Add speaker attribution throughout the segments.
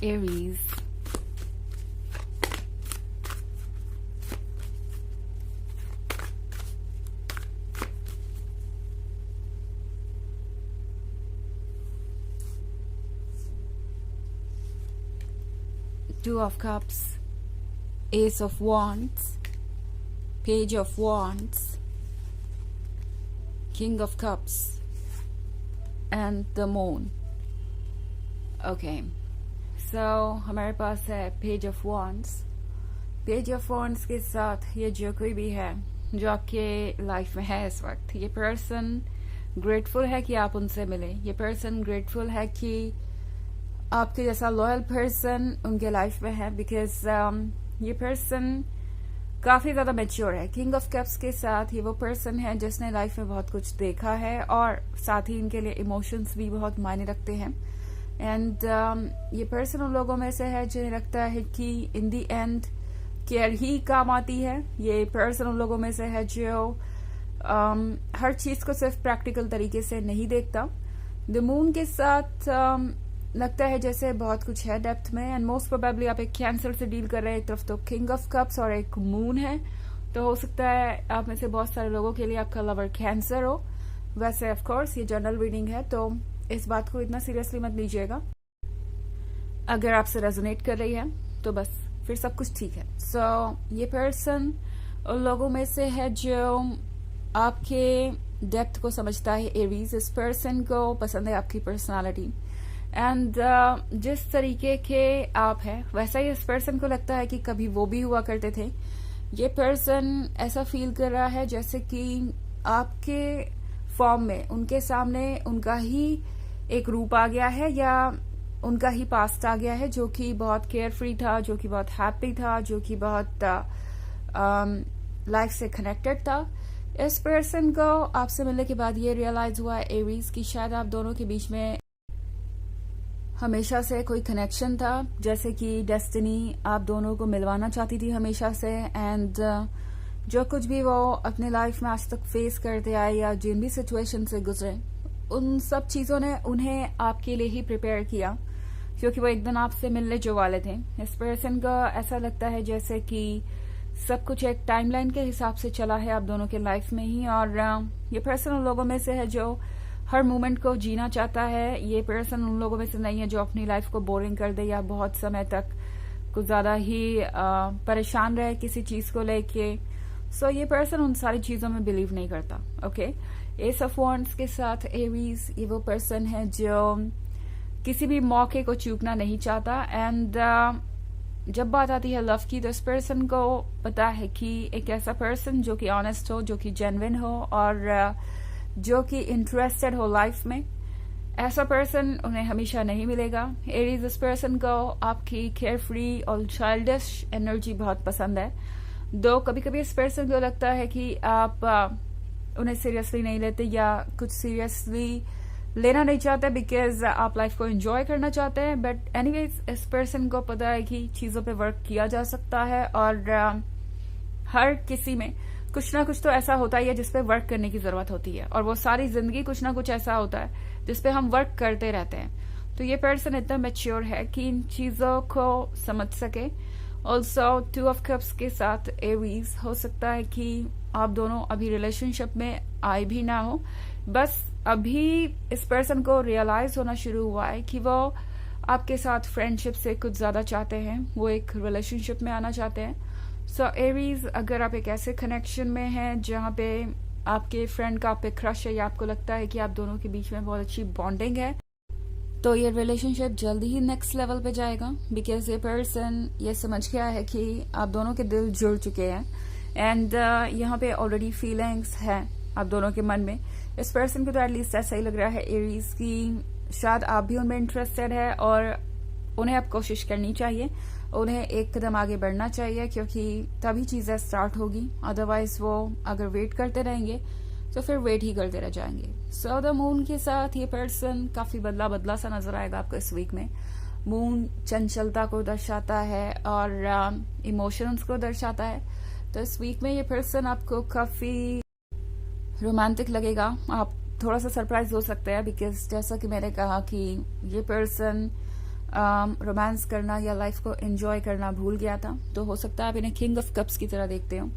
Speaker 1: Aries. Two of Cups, Ace of Wands, Page of Wands, King of Cups, and the Moon. Okay, so हमारे पास है page of wands. Page of wands के साथ ये जो कोई भी है जो आपके लाइफ में है इस वक्त, ये पर्सन ग्रेटफुल है कि आप उनसे मिले. ये पर्सन ग्रेटफुल है कि आपके जैसा लॉयल पर्सन उनके लाइफ में है, बिकॉज ये पर्सन काफी ज्यादा मैच्योर है. किंग ऑफ कप्स के साथ ये वो पर्सन है जिसने लाइफ में बहुत कुछ देखा है और साथ ही इनके लिए इमोशंस भी बहुत मायने रखते हैं. एंड ये पर्सन उन लोगों में से है जिन्हें लगता है कि इन दी एंड केयर ही काम आती है. ये पर्सन उन लोगों में से है जो हर चीज को सिर्फ प्रैक्टिकल तरीके से नहीं देखता. द मून के साथ लगता है जैसे बहुत कुछ है डेप्थ में, एंड मोस्ट प्रोबेबली आप एक कैंसर से डील कर रहे हैं. एक तरफ तो किंग ऑफ कप्स और एक मून है, तो हो सकता है आप में से बहुत सारे लोगों के लिए आपका लवर कैंसर हो. वैसे ऑफ कोर्स ये जनरल रीडिंग है, तो इस बात को इतना सीरियसली मत लीजिएगा. अगर आपसे रेजोनेट कर रही है तो बस फिर सब कुछ ठीक है. सो ये पर्सन उन लोगों में से है जो आपके डेप्थ को समझता है. एरीज, इस पर्सन को पसंद है आपकी पर्सनालिटी एंड जिस तरीके के आप हैं वैसा ही इस पर्सन को लगता है कि कभी वो भी हुआ करते थे. ये पर्सन ऐसा फील कर रहा है जैसे कि आपके फॉर्म में उनके सामने उनका ही एक रूप आ गया है या उनका ही पास्ट आ गया है जो कि बहुत केयर फ्री था, जो कि बहुत हैप्पी था, जो कि बहुत लाइफ से कनेक्टेड था. इस पर्सन को आपसे मिलने के बाद ये रियलाइज हुआ है एरीज की शायद आप दोनों के बीच में हमेशा से कोई कनेक्शन था, जैसे कि डेस्टिनी आप दोनों को मिलवाना चाहती थी हमेशा से. एंड जो कुछ भी वो अपने लाइफ में आज तक फेस करते आए या जिन भी सिचुएशन से गुजरे, उन सब चीजों ने उन्हें आपके लिए ही प्रिपेयर किया क्योंकि वो एक दिन आपसे मिलने जो वाले थे. इस पर्सन का ऐसा लगता है जैसे कि सब कुछ एक टाइमलाइन के हिसाब से चला है आप दोनों के लाइफ में ही. और ये पर्सन उन लोगों में से है जो हर मोमेंट को जीना चाहता है. ये पर्सन उन लोगों में से नहीं है जो अपनी लाइफ को बोरिंग कर दे या बहुत समय तक कुछ ज्यादा ही परेशान रहे किसी चीज को लेके. सो ये पर्सन उन सारी चीजों में बिलीव नहीं करता. ओके, एस ऑफ वॉन्ड्स के साथ एरीज, ये वो पर्सन है जो किसी भी मौके को चूकना नहीं चाहता. एंड जब बात आती है लव की, तो इस पर्सन को पता है कि एक ऐसा पर्सन जो कि ऑनेस्ट हो, जो कि जेन्युइन हो और जो कि इंटरेस्टेड हो लाइफ में, ऐसा पर्सन उन्हें हमेशा नहीं मिलेगा. एरीज, इस पर्सन को आपकी केयर फ्री और चाइल्डिश एनर्जी बहुत पसंद है. दो कभी कभी इस पर्सन को लगता है कि आप उन्हें सीरियसली नहीं लेते या कुछ सीरियसली लेना नहीं चाहते बिकॉज आप लाइफ को एंजॉय करना चाहते हैं. बट एनीवेज, इस पर्सन को पता है कि चीजों पे वर्क किया जा सकता है और हर किसी में कुछ ना कुछ तो ऐसा होता ही है जिसपे वर्क करने की जरूरत होती है, और वो सारी जिंदगी कुछ ना कुछ ऐसा होता है जिसपे हम वर्क करते रहते हैं. तो ये पर्सन इतना मैच्योर है कि इन चीजों को समझ सके. ऑल्सो टू ऑफ कप्स के साथ एरीज, हो सकता है कि आप दोनों अभी रिलेशनशिप में आए भी ना हो, बस अभी इस पर्सन को रियलाइज होना शुरू हुआ है कि वो आपके साथ फ्रेंडशिप से कुछ ज्यादा चाहते हैं, वो एक रिलेशनशिप में आना चाहते हैं. सो एरीज, अगर आप एक ऐसे कनेक्शन में हैं जहां पे आपके फ्रेंड का आप पे क्रश है या आपको लगता है कि आप दोनों के बीच में बहुत अच्छी बॉन्डिंग है, तो ये रिलेशनशिप जल्दी ही नेक्स्ट लेवल पे जाएगा. बिकॉज ये पर्सन ये समझ गया है कि आप दोनों के दिल जुड़ चुके हैं एंड यहाँ पे ऑलरेडी फीलिंग्स हैं आप दोनों के मन में. इस पर्सन को तो एटलीस्ट ऐसा ही लग रहा है एरीज की शायद आप भी उनमें इंटरेस्टेड है और उन्हें अब कोशिश करनी चाहिए, उन्हें एक कदम आगे बढ़ना चाहिए क्योंकि तभी चीजें स्टार्ट होगी. अदरवाइज वो अगर वेट करते रहेंगे तो फिर वेट ही करते रह जाएंगे. सो द मून के साथ ये पर्सन काफी बदला बदला सा नजर आएगा आपको इस वीक में. मून चंचलता को दर्शाता है और इमोशंस को दर्शाता है. तो इस वीक में ये पर्सन आपको काफी रोमांटिक लगेगा. आप थोड़ा सा सरप्राइज हो सकते हैं बिकॉज जैसा कि मैंने कहा कि ये पर्सन रोमांस करना या लाइफ को एंजॉय करना भूल गया था। तो हो सकता है आप इन्हें किंग ऑफ कप्स की तरह देखते हो।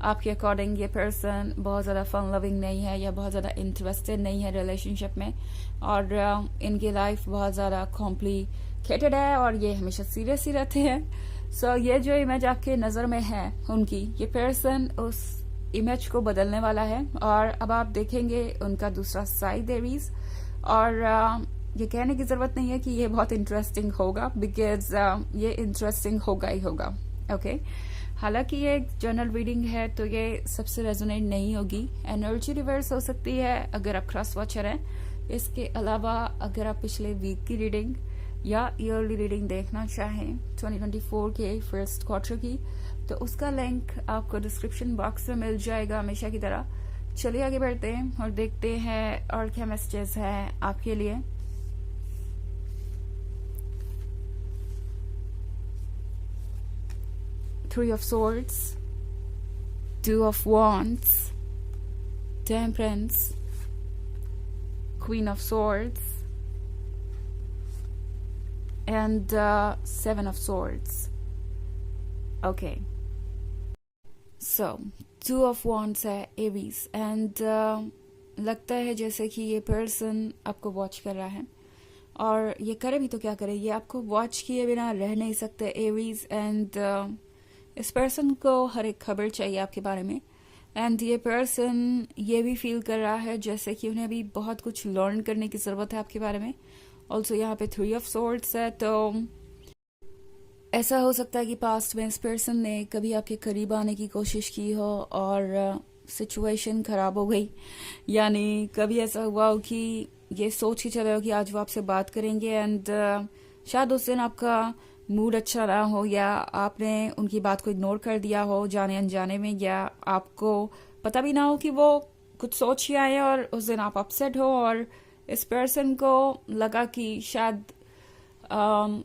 Speaker 1: आपके अकॉर्डिंग ये पर्सन बहुत ज़्यादा फन लविंग नहीं है या बहुत ज़्यादा इंटरेस्टेड नहीं है रिलेशनशिप में, और इनकी लाइफ बहुत ज़्यादा कॉम्प्लिकेटेड है और ये हमेशा सीरियस ही रहते हैं। सो ये जो इमेज आपके नज़र में है उनकी, ये पर्सन उस इमेज को बदलने वाला है। और अब आप देखेंगे उनका दूसरा साइड एरीज, और ये कहने की ज़रूरत नहीं है कि ये बहुत इंटरेस्टिंग होगा, बिकॉज ये इंटरेस्टिंग होगा ही होगा। ओके हालांकि ये एक जनरल रीडिंग है तो ये सबसे रेजोनेट नहीं होगी। एनर्जी रिवर्स हो सकती है अगर आप क्रॉस वॉचर हैं। इसके अलावा अगर आप पिछले वीक की रीडिंग या ईयरली रीडिंग देखना चाहें 2024 के फर्स्ट क्वार्टर की, तो उसका लिंक आपको डिस्क्रिप्शन बॉक्स में मिल जाएगा हमेशा की तरह। चलिए आगे बढ़ते हैं और देखते हैं और क्या मैसेजेस हैं आपके लिए। Three of Swords, Two of Wands, Temperance, Queen of Swords, and Seven of Swords. Okay. So, Two of Wands है Aries, and लगता है जैसे कि ये पर्सन आपको वॉच कर रहा है, और ये करे भी तो क्या करे, ये आपको वॉच किए बिना रह नहीं सकते एरीज। एंड इस पर्सन को हर एक खबर चाहिए आपके बारे में, एंड ये पर्सन ये भी फील कर रहा है जैसे कि उन्हें अभी बहुत कुछ लर्न करने की ज़रूरत है आपके बारे में। ऑल्सो यहाँ पे 3 ऑफ सोर्ड्स है, तो ऐसा हो सकता है कि पास्ट में इस पर्सन ने कभी आपके करीब आने की कोशिश की हो और सिचुएशन खराब हो गई, यानी कभी ऐसा हुआ हो कि ये सोच के चले हो कि आज वो आपसे बात करेंगे, एंड शायद उस दिन आपका मूड अच्छा रहा हो, या आपने उनकी बात को इग्नोर कर दिया हो जाने अनजाने में, या आपको पता भी ना हो कि वो कुछ सोच ही आए और उस दिन आप अपसेट हो, और इस पर्सन को लगा कि शायद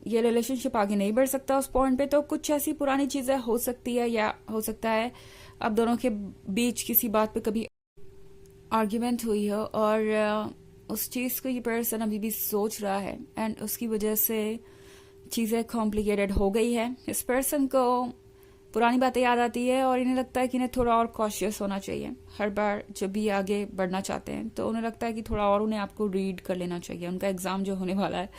Speaker 1: ये रिलेशनशिप आगे नहीं बढ़ सकता उस पॉइंट पे। तो कुछ ऐसी पुरानी चीज़ें हो सकती है, या हो सकता है अब दोनों के बीच किसी बात पे कभी आर्ग्यूमेंट हुई हो और उस चीज़ को ये पर्सन अभी भी सोच रहा है, एंड उसकी वजह से चीज़ें कॉम्प्लिकेटेड हो गई है। इस पर्सन को पुरानी बातें याद आती है और इन्हें लगता है कि इन्हें थोड़ा और कॉशियस होना चाहिए। हर बार जब भी आगे बढ़ना चाहते हैं तो उन्हें लगता है कि थोड़ा और उन्हें आपको रीड कर लेना चाहिए। उनका एग्ज़ाम जो होने वाला है,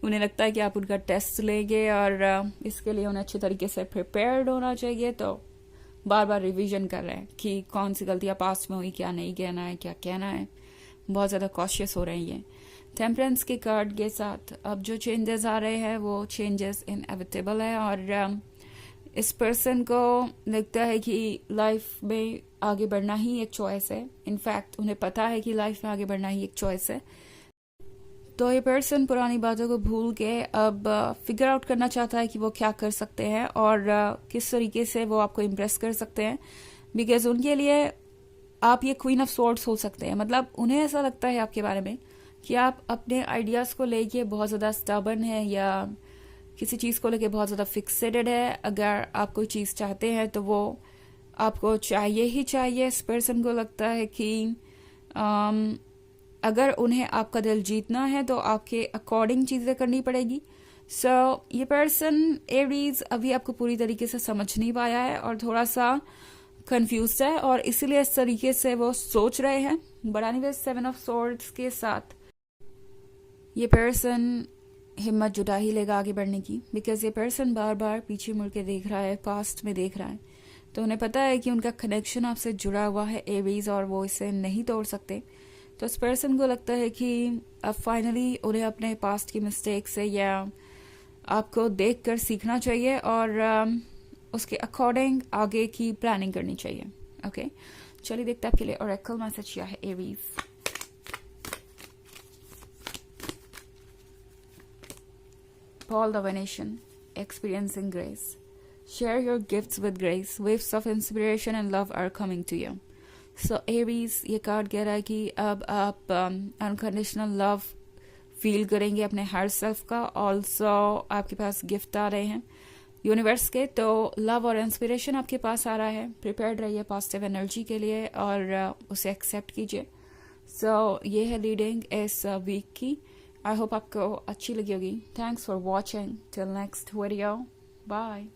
Speaker 1: उन्हें लगता है कि आप उनका टेस्ट लेंगे और इसके लिए उन्हें अच्छे तरीके से प्रिपेयर्ड होना चाहिए। तो बार बार रिविजन कर रहे हैं कि कौन सी गलतियाँ पास्ट में हुई, क्या नहीं कहना है, क्या कहना है। बहुत ज़्यादा कॉशियस हो रहे हैं ये। टेम्परेंस के कार्ड के साथ अब जो चेंजेस आ रहे हैं वो चेंजेस इनएविटेबल है, और इस पर्सन को लगता है कि लाइफ में आगे बढ़ना ही एक चॉइस है। इनफैक्ट उन्हें पता है कि लाइफ में आगे बढ़ना ही एक चॉइस है। तो ये पर्सन पुरानी बातों को भूल के अब फिगर आउट करना चाहता है कि वो क्या कर सकते हैं और किस तरीके से वो आपको इम्प्रेस कर सकते हैं, बिकॉज उनके लिए आप ये क्वीन ऑफ स्वॉर्ड्स हो सकते हैं। मतलब उन्हें ऐसा लगता है आपके बारे में कि आप अपने आइडियाज़ को लेके बहुत ज़्यादा स्टबर्न है, या किसी चीज़ को लेके बहुत ज़्यादा फिक्सेटेड है। अगर आप कोई चीज़ चाहते हैं तो वो आपको चाहिए ही चाहिए। इस पर्सन को लगता है कि अगर उन्हें आपका दिल जीतना है तो आपके अकॉर्डिंग चीज़ें करनी पड़ेगी। सो ये पर्सन एरीज अभी आपको पूरी तरीके से समझ नहीं पाया है और थोड़ा सा कंफ्यूज है, और इसीलिए इस तरीके से वो सोच रहे हैं। बट एनीवे 7 ऑफ सोर्ड्स के साथ ये पर्सन हिम्मत जुटा ही लेगा आगे बढ़ने की, बिकॉज ये पर्सन बार बार पीछे मुड़ के देख रहा है, पास्ट में देख रहा है। तो उन्हें पता है कि उनका कनेक्शन आपसे जुड़ा हुआ है एरीज, और वो इसे नहीं तोड़ सकते। तो इस पर्सन को लगता है कि अब फाइनली उन्हें अपने पास्ट की मिस्टेक से या आपको देख कर सीखना चाहिए और उसके अकॉर्डिंग आगे की प्लानिंग करनी चाहिए। ओके चलिए देखते हैं आपके लिए ओरेकल मैसेज क्या है Aries. Paul the Venetian, experiencing grace. Share your gifts with grace. Waves of inspiration and love are coming to you. So Aries, ये कार्ड कह रहा है कि अब आप अनकंडीशनल लव फील करेंगे अपने हर सेल्फ का। ऑल्सो आपके पास गिफ्ट आ रहे हैं यूनिवर्स के, तो लव और इंस्पिरेशन आपके पास आ रहा है। प्रिपेयर्ड रहिए पॉजिटिव एनर्जी के लिए और उसे एक्सेप्ट कीजिए। सो ये है रीडिंग इस वीक की, आई होप आपको अच्छी लगी होगी. Thanks for watching. Till next video. Bye.